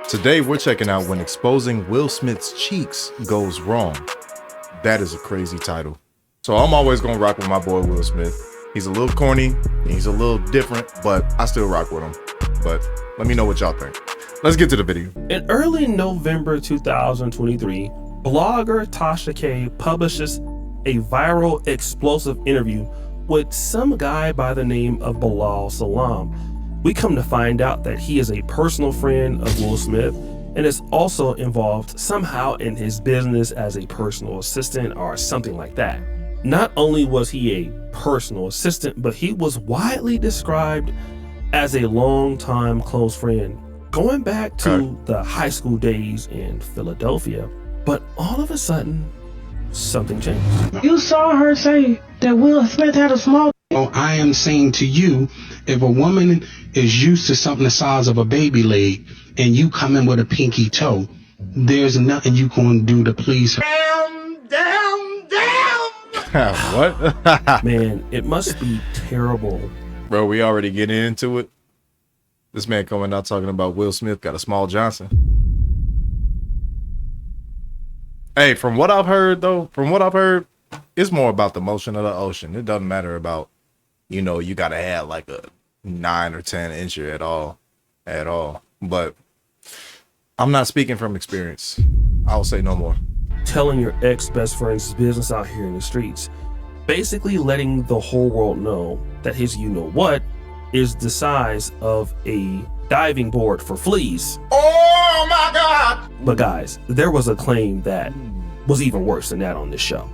Today we're checking out When Exposing Will Smith's Cheeks Goes Wrong. That is a crazy title. So I'm always gonna rock with my boy Will Smith. He's a little corny, he's a little different, but I still rock with him. But let me know what y'all think. Let's get to the video. In early November 2023, blogger Tasha K publishes a viral explosive interview with some guy by the name of Bilal Salam. We come to find out that he is a personal friend of Will Smith and is also involved somehow in his business as a personal assistant or something like that. Not only was he a personal assistant, but he was widely described as a longtime close friend, going back to the high school days in Philadelphia. But all of a sudden, something changed. You saw her say that Will Smith had a small. I am saying to you, if a woman is used to something the size of a baby leg and you come in with a pinky toe, there's nothing you can do to please her. What? Man, it must be terrible. Bro, we already getting into it. This man coming out talking about Will Smith got a small Johnson. Hey, from what I've heard, it's more about the motion of the ocean. It doesn't matter about, you gotta have like a 9 or 10 incher at all. But I'm not speaking from experience. I'll say no more. Telling your ex-best friend's business out here in the streets, basically letting the whole world know that his you-know-what is the size of a diving board for fleas. Oh my God! But guys, there was a claim that was even worse than that on this show.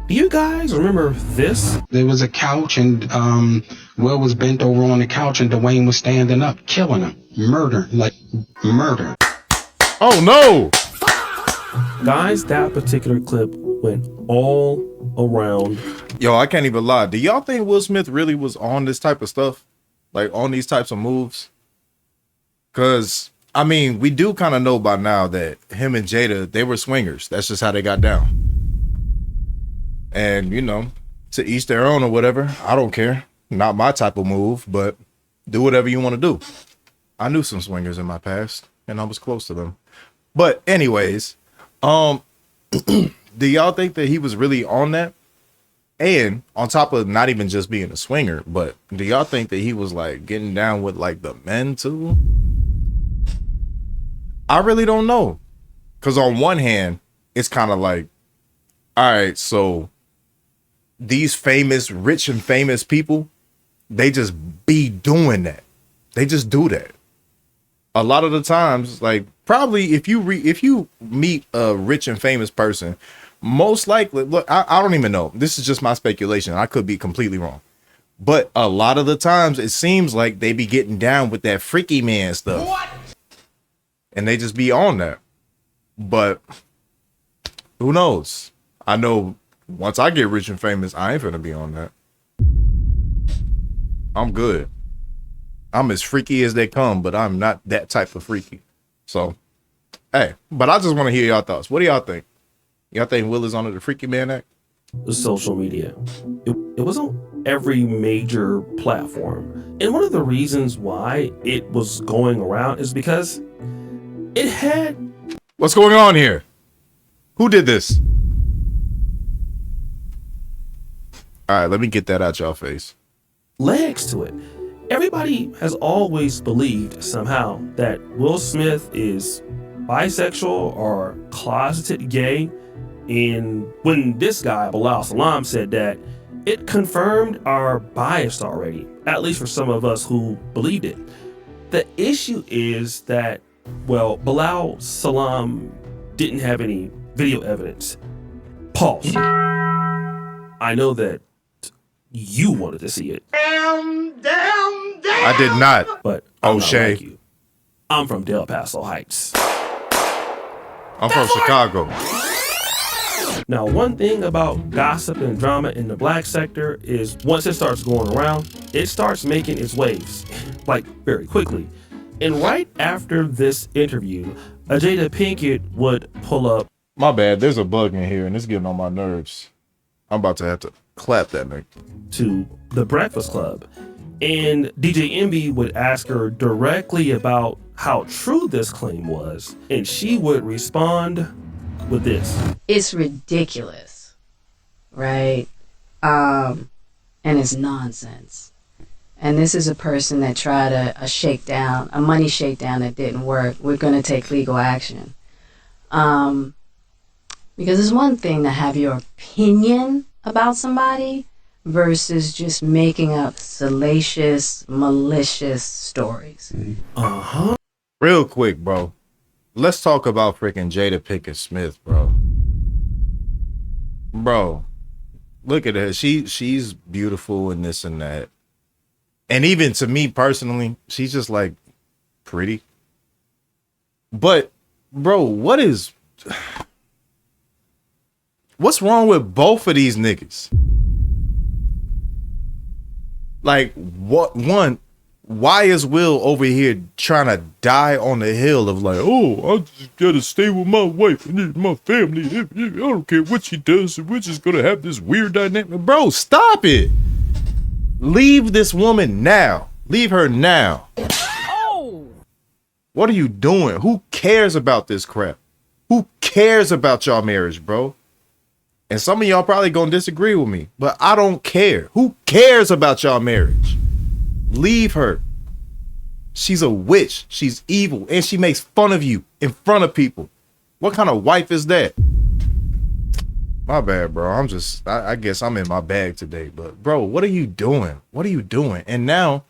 Do you guys remember this? There was a couch and Will was bent over on the couch and Dwayne was standing up, killing him. Murder. Oh no! Guys, that particular clip went all around. Yo, I can't even lie. Do y'all think Will Smith really was on this type of stuff? Like on these types of moves? Because, we do kind of know by now that him and Jada, they were swingers. That's just how they got down. And, to each their own or whatever. I don't care. Not my type of move, but do whatever you want to do. I knew some swingers in my past, and I was close to them. But anyways, do y'all think that he was really on that? And on top of not even just being a swinger, but do y'all think that he was like getting down with like the men too? I really don't know. Because on one hand, it's kind of like, all right, so these rich and famous people, they just be doing that. They just do that. A lot of the times, like probably if you meet a rich and famous person, most likely, look, I don't even know. This is just my speculation. I could be completely wrong. But a lot of the times it seems like they be getting down with that freaky man stuff. What? And they just be on that. But who knows? I know once I get rich and famous, I ain't finna be on that. I'm good. I'm as freaky as they come, but I'm not that type of freaky. So, hey, but I just want to hear y'all thoughts. What do y'all think? Y'all think Will is under the Freaky Man Act? Social media. It was on every major platform. And one of the reasons why it was going around is because it had... What's going on here? Who did this? All right, let me get that out y'all face. Legs to it. Everybody has always believed somehow that Will Smith is bisexual or closeted gay. And when this guy, Bilal Salam, said that, it confirmed our bias already, at least for some of us who believed it. The issue is that, well, Bilal Salam didn't have any video evidence. Pause. I know that you wanted to see it. I did not. But I'm not O'Shea. like you. I'm from Del Paso Heights. I'm from Chicago. Now, one thing about gossip and drama in the black sector is once it starts going around, it starts making its waves, like very quickly. And right after this interview, Jada Pinkett would pull up. My bad. There's a bug in here and it's getting on my nerves. I'm about to have to clap that nigga. To The Breakfast Club. And DJ Envy would ask her directly about how true this claim was, and she would respond with this. It's ridiculous, right? And it's nonsense. And this is a person that tried a shakedown, a money shakedown that didn't work. We're going to take legal action. Because it's one thing to have your opinion about somebody versus just making up salacious, malicious stories. Uh-huh. Real quick, bro. Let's talk about freaking Jada Pinkett Smith, bro. Bro, look at her. She's beautiful and this and that. And even to me personally, she's just like pretty. But, bro, what's wrong with both of these niggas? Like, why is Will over here trying to die on the hill of like, oh, I just gotta stay with my wife and my family. I don't care what she does. We're just gonna have this weird dynamic. Bro, stop it. Leave this woman now. Leave her now. Oh. What are you doing? Who cares about this crap? Who cares about y'all marriage, bro? And some of y'all probably gonna disagree with me, but I don't care. Who cares about y'all marriage? Leave her. She's a witch. She's evil. And she makes fun of you in front of people. What kind of wife is that? My bad, bro. I guess I'm in my bag today. But, bro, what are you doing? What are you doing? And now,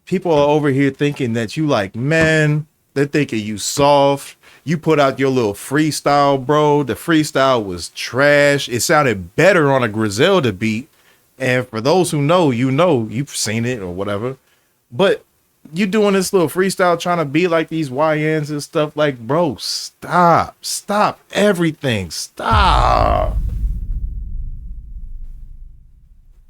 people are over here thinking that you like, man, they're thinking you soft. You put out your little freestyle, bro. The freestyle was trash. It sounded better on a Griselda beat. And for those who know, you've seen it or whatever. But you doing this little freestyle trying to be like these YNs and stuff. Like, bro, stop everything. Stop.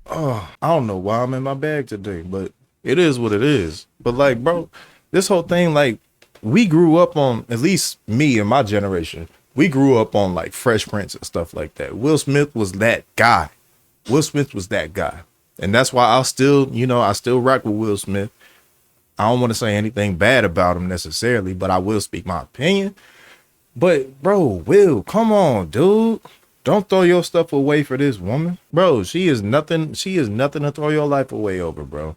Oh, I don't know why I'm in my bag today, but it is what it is. But like, bro, this whole thing, like, we grew up on, at least me and my generation, we grew up on like Fresh Prince and stuff like that. Will Smith was that guy. And that's why I still rock with Will Smith. I don't want to say anything bad about him necessarily, but I will speak my opinion. But bro, Will, come on, dude. Don't throw your stuff away for this woman. Bro, she is nothing to throw your life away over, bro.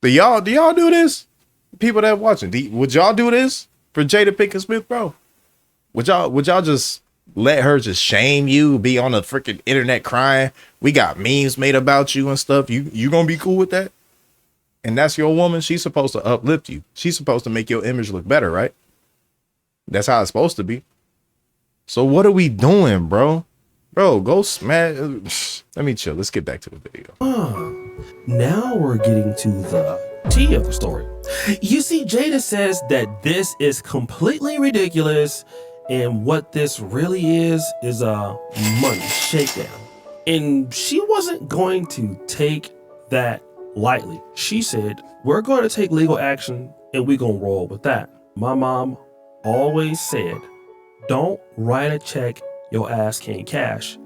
Do y'all do this? People that watching, would y'all do this for Jada Pinkett Smith, bro? Would y'all just let her just shame you, be on the freaking internet crying? We got memes made about you and stuff. You gonna be cool with that? And that's your woman. She's supposed to uplift you. She's supposed to make your image look better, right? That's how it's supposed to be. So what are we doing, bro? Bro, go smash. Let me chill. Let's get back to the video. Now we're getting to the tea of the story. You see, Jada says that this is completely ridiculous, and what this really is a money shakedown. And she wasn't going to take that lightly. She said, we're going to take legal action and we're going to roll with that. My mom always said, don't write a check your ass can't cash.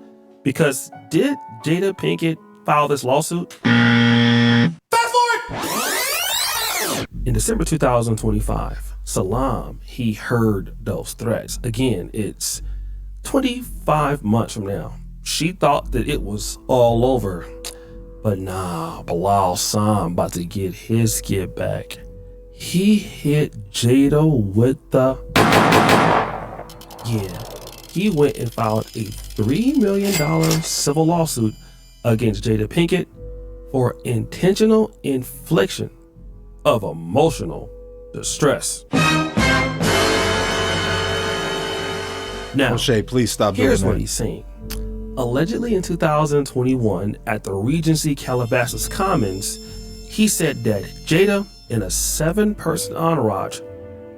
Because did Jada Pinkett file this lawsuit? Fast forward! In December 2025, Salam, he heard those threats. Again, it's 25 months from now. She thought that it was all over. But nah, Bilal Sam about to get his skid back. He hit Jada with the... Yeah, he went and filed a $3 million civil lawsuit against Jada Pinkett for intentional infliction of emotional distress. Now, O'Shea, please stop doing that. here's what he's saying. Allegedly in 2021 at the Regency Calabasas Commons, he said that Jada and a 7-person entourage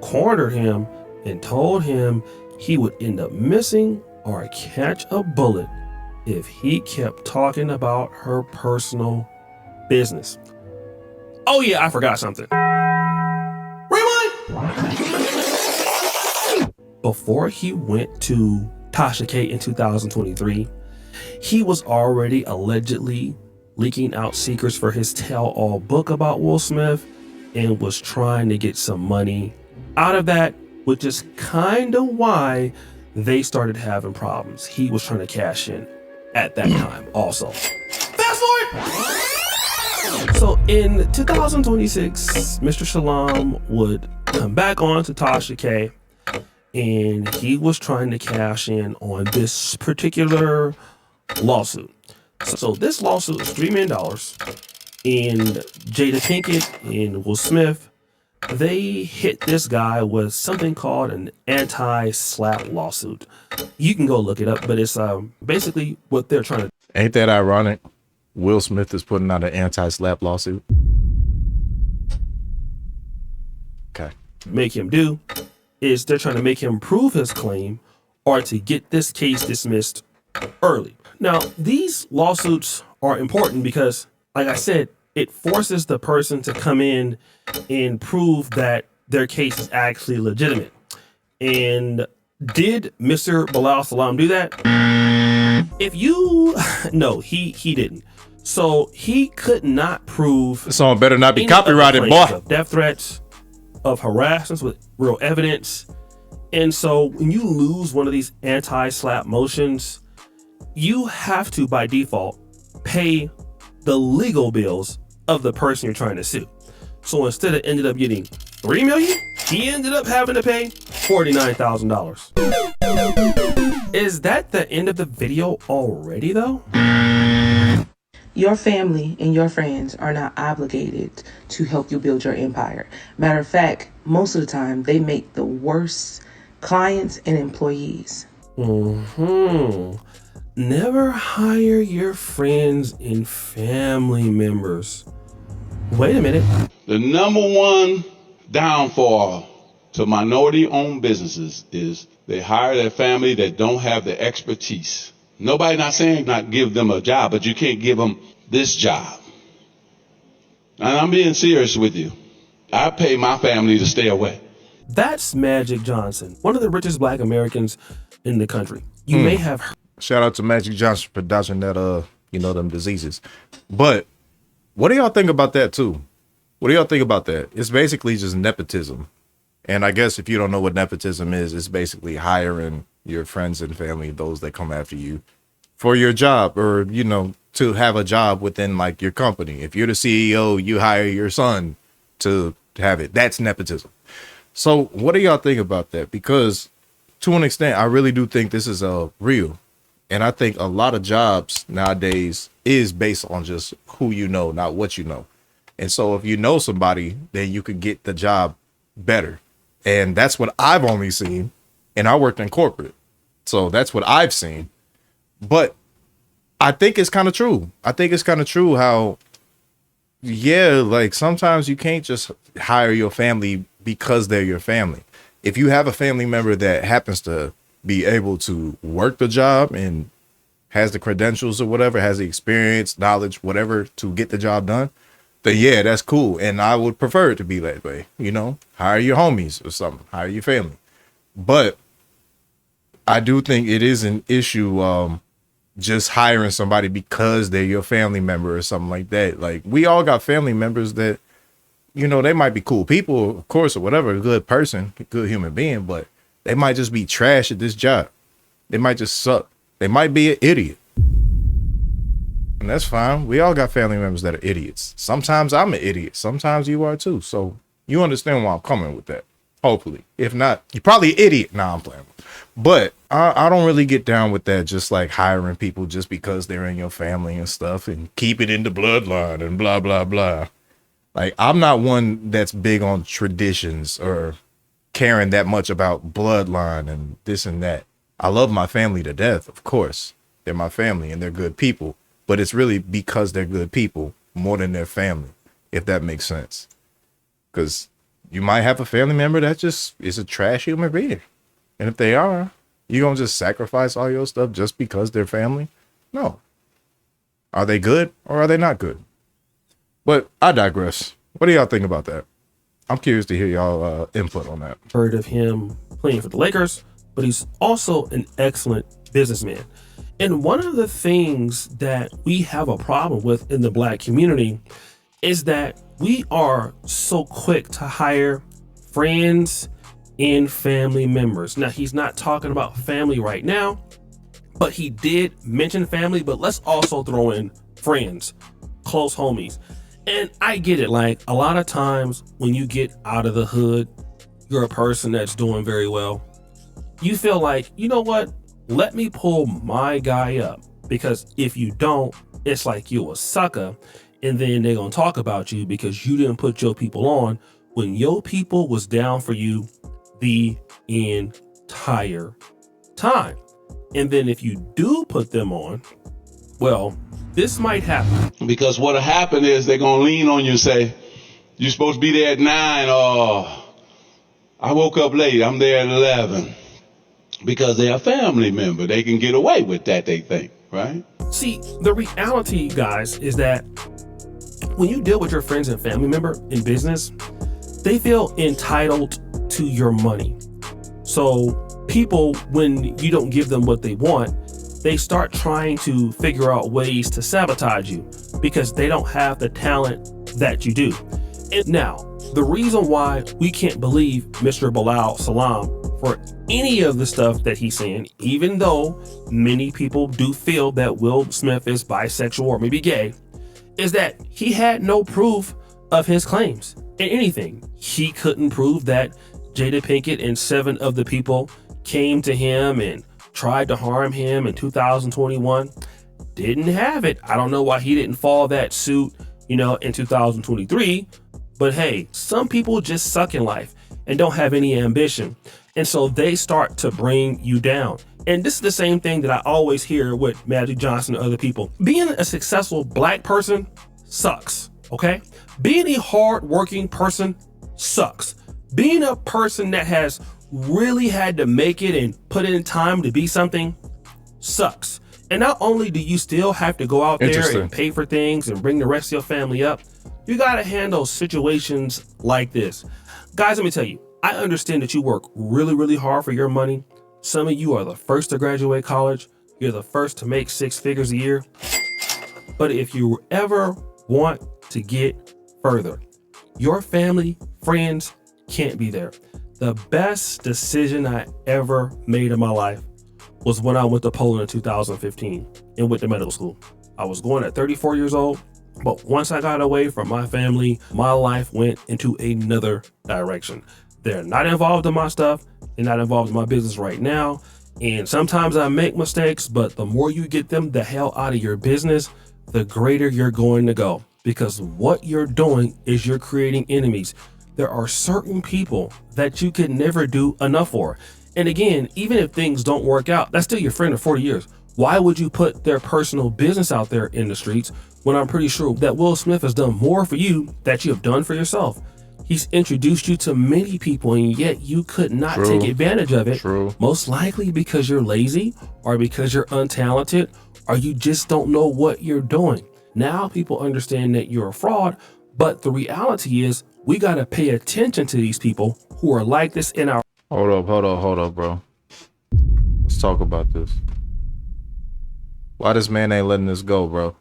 cornered him and told him he would end up missing or catch a bullet if he kept talking about her personal business. Oh yeah, I forgot something. Rewind! Before he went to Tasha K in 2023, he was already allegedly leaking out secrets for his tell-all book about Will Smith and was trying to get some money out of that, which is kind of why they started having problems. He was trying to cash in at that time also. Fast forward! So in 2026, Mr. Shalom would come back on to Tasha K, and he was trying to cash in on this particular lawsuit. So this lawsuit is $3 million, and Jada Pinkett and Will Smith, they hit this guy with something called an anti-slap lawsuit. You can go look it up, but it's basically what they're trying to. Ain't that ironic? Will Smith is putting out an anti-slap lawsuit. Okay. Make him do is they're trying to make him prove his claim or to get this case dismissed early. Now, these lawsuits are important because, like I said, it forces the person to come in and prove that their case is actually legitimate. And did Mr. Bilal Salam do that? No, he didn't. So he could not prove. This song better not be any of the copyrighted, claims boy. of death threats, of harassments with real evidence. And so when you lose one of these anti-slap motions, you have to, by default, pay the legal bills of the person you're trying to sue. So instead of ended up getting $3 million, he ended up having to pay $49,000. Is that the end of the video already, though? Your family and your friends are not obligated to help you build your empire. Matter of fact, most of the time, they make the worst clients and employees. Never hire your friends and family members. Wait a minute. The number one downfall to minority-owned businesses is they hire their family that don't have the expertise. Nobody not saying not give them a job, but you can't give them this job. And I'm being serious with you. I pay my family to stay away. That's Magic Johnson, one of the richest black Americans in the country. You may have heard. Shout out to Magic Johnson for dodging that, them diseases. But what do y'all think about that too? What do y'all think about that? It's basically just nepotism. And I guess if you don't know what nepotism is, it's basically hiring your friends and family, those that come after you, for your job or, to have a job within like your company. If you're the CEO, you hire your son to have it. That's nepotism. So what do y'all think about that? Because to an extent, I really do think this is real. And I think a lot of jobs nowadays is based on just who you know, not what you know. And so if you know somebody, then you could get the job better. And that's what I've only seen. And I worked in corporate. So that's what I've seen. But I think it's kind of true. I think it's kind of true how, like sometimes you can't just hire your family because they're your family. If you have a family member that happens to be able to work the job and has the credentials or whatever, has the experience, knowledge, whatever to get the job done, then yeah, that's cool. And I would prefer it to be that way, hire your homies or something, hire your family. But I do think it is an issue, just hiring somebody because they're your family member or something like that. Like we all got family members that, they might be cool people, of course, or whatever, a good person, a good human being, but they might just be trash at this job. They might just suck. They might be an idiot. And that's fine. We all got family members that are idiots. Sometimes I'm an idiot. Sometimes you are too. So you understand why I'm coming with that. Hopefully. If not, you're probably an idiot. Nah, I'm playing. But I don't really get down with that, just like hiring people just because they're in your family and stuff and keep it in the bloodline and blah, blah, blah. Like, I'm not one that's big on traditions or caring that much about bloodline and this and that. I love my family to death, of course. They're my family and they're good people. But it's really because they're good people more than their family, if that makes sense. Because you might have a family member that just is a trash human being. And if they are, you going to just sacrifice all your stuff just because they're family? No. Are they good or are they not good? But I digress. What do y'all think about that? I'm curious to hear y'all input on that. Heard of him playing for the Lakers, but he's also an excellent businessman. And one of the things that we have a problem with in the Black community is that we are so quick to hire friends and family members. Now, he's not talking about family right now, but he did mention family, but let's also throw in friends, close homies. And I get it. Like, a lot of times when you get out of the hood, you're a person that's doing very well. You feel like, you know what? Let me pull my guy up, because if you don't, it's like you a sucker, and then they're gonna talk about you because you didn't put your people on when your people was down for you the entire time. And then if you do put them on, well, this might happen. Because what'll happen is they're gonna lean on you and say, "You're supposed to be there at 9. I woke up late. I'm there at 11." Because they're a family member, they can get away with that. They think, right? See, the reality, guys, is that when you deal with your friends and family member in business, they feel entitled to your money. So people, when you don't give them what they want, they start trying to figure out ways to sabotage you because they don't have the talent that you do. And now, the reason why we can't believe Mr. Bilal Salam for any of the stuff that he's saying, even though many people do feel that Will Smith is bisexual or maybe gay, is that he had no proof of his claims in anything. He couldn't prove that Jada Pinkett and 7 of the people came to him and tried to harm him in 2021. Didn't have it. I don't know why he didn't fall that suit, in 2023. But hey, some people just suck in life and don't have any ambition. And so they start to bring you down. And this is the same thing that I always hear with Magic Johnson and other people. Being a successful Black person sucks, okay? Being a hardworking person sucks. Being a person that has really had to make it and put in time to be something sucks. And not only do you still have to go out there and pay for things and bring the rest of your family up, you got to handle situations like this. Guys, let me tell you, I understand that you work really, really hard for your money. Some of you are the first to graduate college. You're the first to make 6 figures a year. But if you ever want to get further, your family, friends can't be there. The best decision I ever made in my life was when I went to Poland in 2015 and went to medical school. I was going at 34 years old. But once I got away from my family, my life went into another direction. They're not involved in my stuff. They're not involved in my business right now. And sometimes I make mistakes, but the more you get them the hell out of your business, the greater you're going to go. Because what you're doing is you're creating enemies. There are certain people that you can never do enough for. And again, even if things don't work out, that's still your friend of 40 years. Why would you put their personal business out there in the streets when I'm pretty sure that Will Smith has done more for you that you have done for yourself? He's introduced you to many people, and yet you could not take advantage of it. Most likely because you're lazy, or because you're untalented, or you just don't know what you're doing. Now people understand that you're a fraud, but the reality is we got to pay attention to these people who are like this in our... Hold up, bro. Let's talk about this. Why this man ain't letting this go, bro?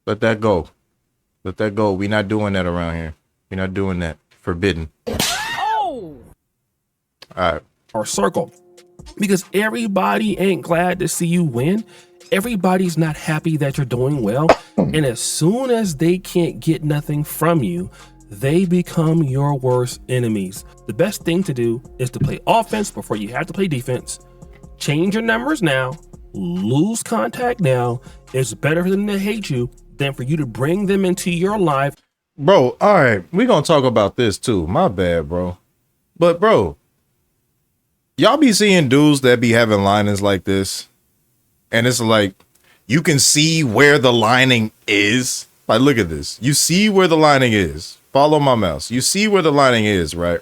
Let that go. Let that go. We not doing that around here. We not doing that. Forbidden. Oh! All right. Our circle. Because everybody ain't glad to see you win. Everybody's not happy that you're doing well. And as soon as they can't get nothing from you, they become your worst enemies. The best thing to do is to play offense before you have to play defense. Change your numbers now. Lose contact now. It's better for them to hate you than for you to bring them into your life. Bro, all right. We're going to talk about this too. My bad, bro. But, bro, y'all be seeing dudes that be having linings like this. And it's like, you can see where the lining is. Like, look at this. You see where the lining is. Follow my mouse. You see where the lining is, right?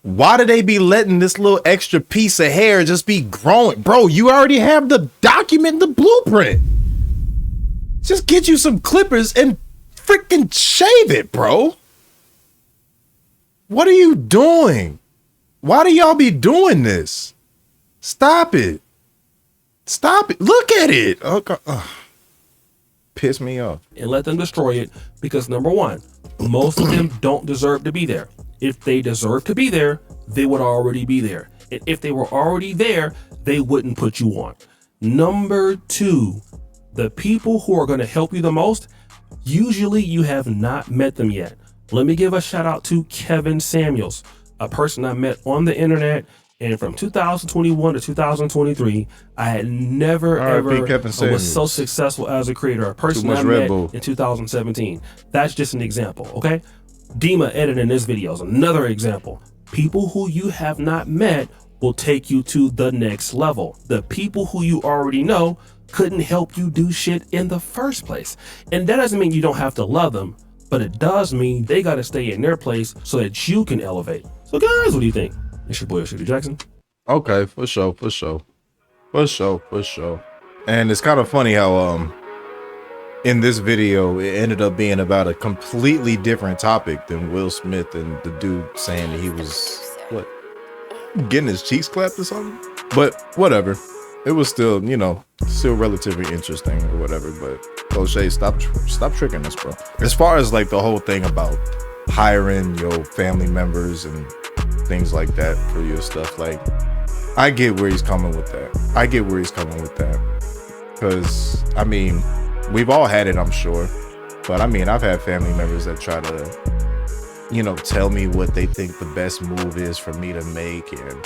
Why do they be letting this little extra piece of hair just be growing? Bro, you already have the document, the blueprint. Just get you some clippers and freaking shave it, bro. What are you doing? Why do y'all be doing this? Stop it. Stop it. Look at it. Oh, God. Piss me off. And let them destroy it because number one, most of them don't deserve to be there. If they deserve to be there, they would already be there. And if they were already there, they wouldn't put you on. Number two, the people who are going to help you the most, usually you have not met them yet. Let me give a shout out to Kevin Samuels, a person I met on the internet. And from 2021 to 2023, I had never was so successful as a creator. A person I met in 2017. That's just an example, okay? Dima editing this video is another example. People who you have not met will take you to the next level. The people who you already know couldn't help you do shit in the first place. And that doesn't mean you don't have to love them, but it does mean they got to stay in their place so that you can elevate. So guys, what do you think? It's your boy, Shooter Jackson. Okay, for sure. And it's kind of funny how in this video it ended up being about a completely different topic than Will Smith and the dude saying that he was getting his cheeks clapped or something. But whatever. It was still, still relatively interesting or whatever. But O'Shea, stop tricking us, bro. As far as like the whole thing about hiring your family members and things like that for your stuff, like I get where he's coming with that. Because we've all had it, I'm sure. But I've had family members that try to, tell me what they think the best move is for me to make. And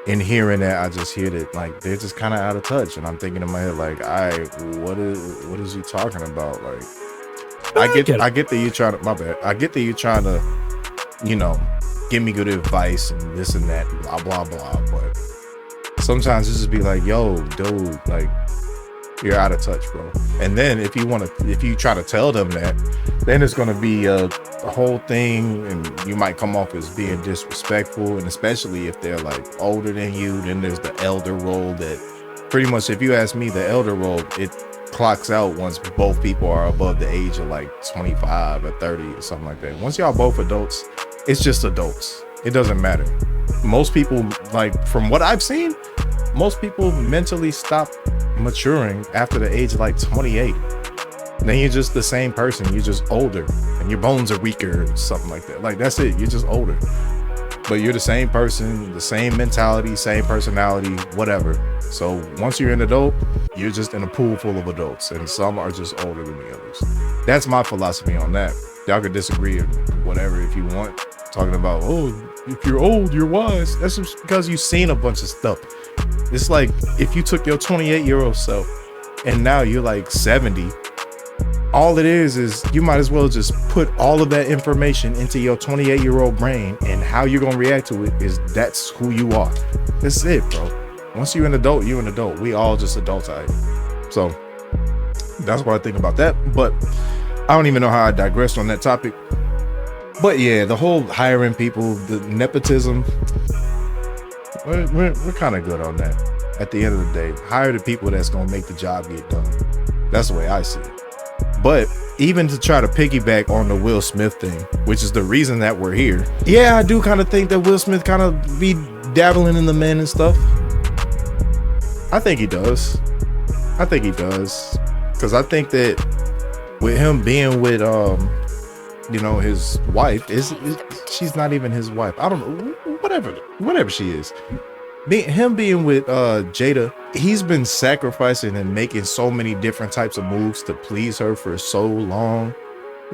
in hearing that, I just hear that like they're just kind of out of touch. And I'm thinking in my head, like, what is he talking about? Like, I get that you're trying to, my bad. I get that you're trying to, give me good advice and this and that, blah, blah, blah. But sometimes it just be like, yo, dude, like, you're out of touch, bro. And then if you try to tell them that, then it's going to be a whole thing and you might come off as being disrespectful. And especially if they're like older than you, then there's the elder role that pretty much, if you ask me, the elder role, it clocks out once both people are above the age of like 25 or 30 or something like that. Once y'all both adults, it's just adults. It doesn't matter. Most people, like from what I've seen, most people mentally stop maturing after the age of like 28. Then you're just the same person. You're just older and your bones are weaker or something like that. Like that's it. You're just older. But you're the same person, the same mentality, same personality, whatever. So once you're an adult, you're just in a pool full of adults, and some are just older than the others. That's my philosophy on that. Y'all could disagree or whatever if you want. Talking about, oh, if you're old, you're wise. That's just because you've seen a bunch of stuff. It's like if you took your 28-year-old self and now you're like 70, all it is you might as well just put all of that information into your 28-year-old brain, and how you're going to react to it is that's who you are. That's it, bro. Once you're an adult, you're an adult. We all just adults out here. So that's what I think about that. But I don't even know how I digressed on that topic. But yeah, the whole hiring people, the nepotism, we're kind of good on that. At the end of the day, hire the people that's going to make the job get done. That's the way I see it. But even to try to piggyback on the Will Smith thing, which is the reason that we're here. Yeah, I do kind of think that Will Smith kind of be dabbling in the men and stuff. I think he does. Because I think that with him being with, his wife, she's not even his wife. I don't know, whatever she is. Him being with Jada, he's been sacrificing and making so many different types of moves to please her for so long,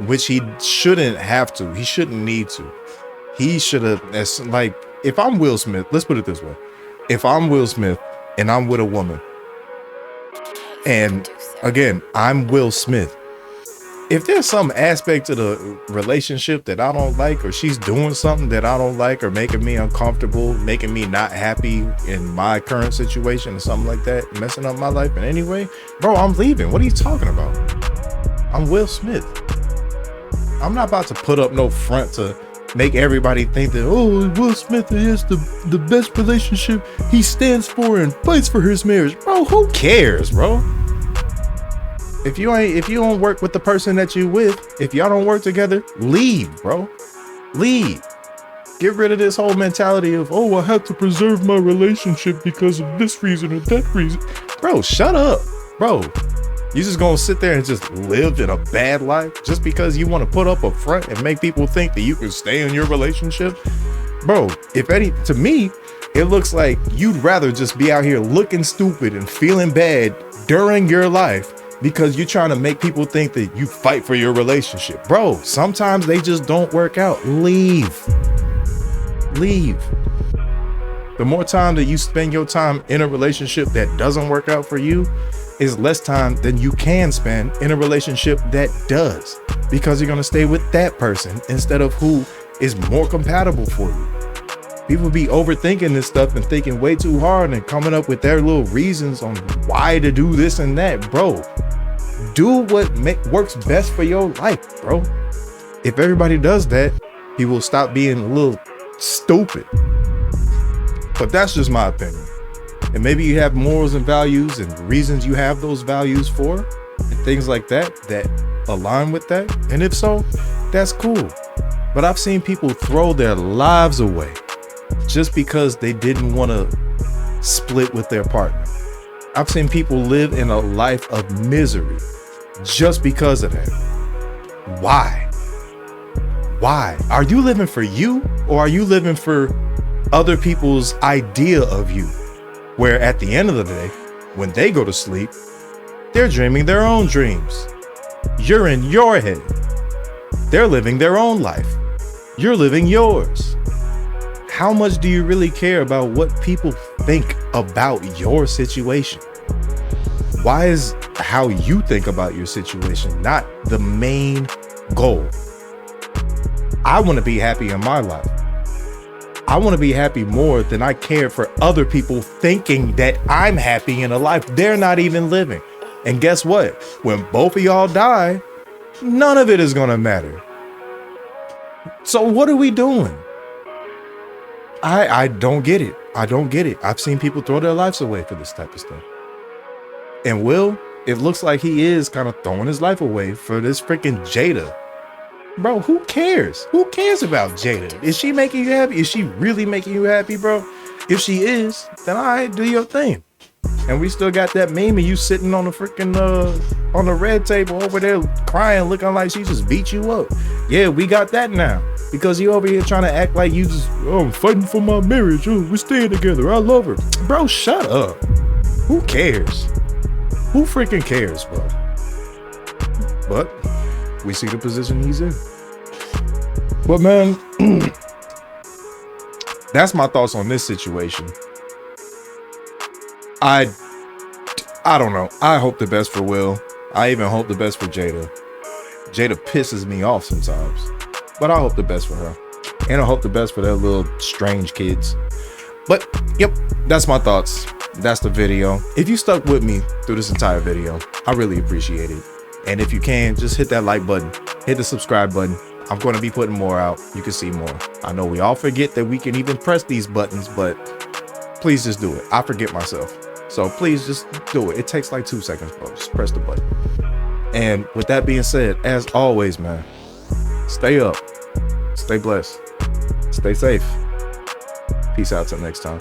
which he shouldn't have to. He shouldn't need to. He should have, like, if I'm Will Smith, let's put it this way. If I'm Will Smith and I'm with a woman, and again, I'm Will Smith, if there's some aspect of the relationship that I don't like, or she's doing something that I don't like, or making me uncomfortable, making me not happy in my current situation or something like that, messing up my life in any way, bro, I'm leaving. What are you talking about? I'm Will Smith. I'm not about to put up no front to make everybody think that, oh, Will Smith is the best relationship he stands for and fights for his marriage. Bro, who cares, bro? If you don't work with the person that you with, if y'all don't work together, leave, bro. Leave. Get rid of this whole mentality of, oh, I have to preserve my relationship because of this reason or that reason. Bro, shut up. Bro, you just gonna sit there and just live in a bad life just because you want to put up a front and make people think that you can stay in your relationship? Bro, to me, it looks like you'd rather just be out here looking stupid and feeling bad during your life because you're trying to make people think that you fight for your relationship. Bro, sometimes they just don't work out. Leave. The more time that you spend your time in a relationship that doesn't work out for you is less time than you can spend in a relationship that does, because you're going to stay with that person instead of who is more compatible for you. People be overthinking this stuff and thinking way too hard and coming up with their little reasons on why to do this and that. Bro, do what works best for your life, bro. If everybody does that, people will stop being a little stupid. But that's just my opinion. And maybe you have morals and values and reasons you have those values for and things like that align with that. And if so, that's cool. But I've seen people throw their lives away just because they didn't want to split with their partner. I've seen people live in a life of misery just because of that. Why? Are you living for you, or are you living for other people's idea of you? Where at the end of the day, when they go to sleep, they're dreaming their own dreams. You're in your head. They're living their own life. You're living yours. How much do you really care about what people think about your situation? Why is how you think about your situation not the main goal? I want to be happy in my life. I want to be happy more than I care for other people thinking that I'm happy in a life they're not even living. And guess what? When both of y'all die, none of it is going to matter. So what are we doing? I don't get it. I've seen people throw their lives away for this type of stuff. And Will, it looks like he is kind of throwing his life away for this freaking Jada. Bro, who cares? Who cares about Jada? Is she making you happy? Is she really making you happy, bro? If she is, then all right, do your thing. And we still got that meme of you sitting on the freaking on the red table over there crying, looking like she just beat you up. Yeah, we got that now. Because you over here trying to act like you just, I'm fighting for my marriage. Oh, we're staying together. I love her. Bro, shut up. Who cares? Who freaking cares, bro? But we see the position he's in. But man, that's my thoughts on this situation. I don't know. I hope the best for Will. I even hope the best for Jada. Jada pisses me off sometimes, but I hope the best for her. And I hope the best for their little strange kids. But yep, that's my thoughts. That's the video. If you stuck with me through this entire video, I really appreciate it. And if you can, just hit that like button, hit the subscribe button. I'm going to be putting more out. You can see more. I know we all forget that we can even press these buttons, but please just do it. I forget myself. So please just do it. It takes like 2 seconds, bro. Just press the button. And with that being said, as always, man, stay up, stay blessed, stay safe. Peace out till next time.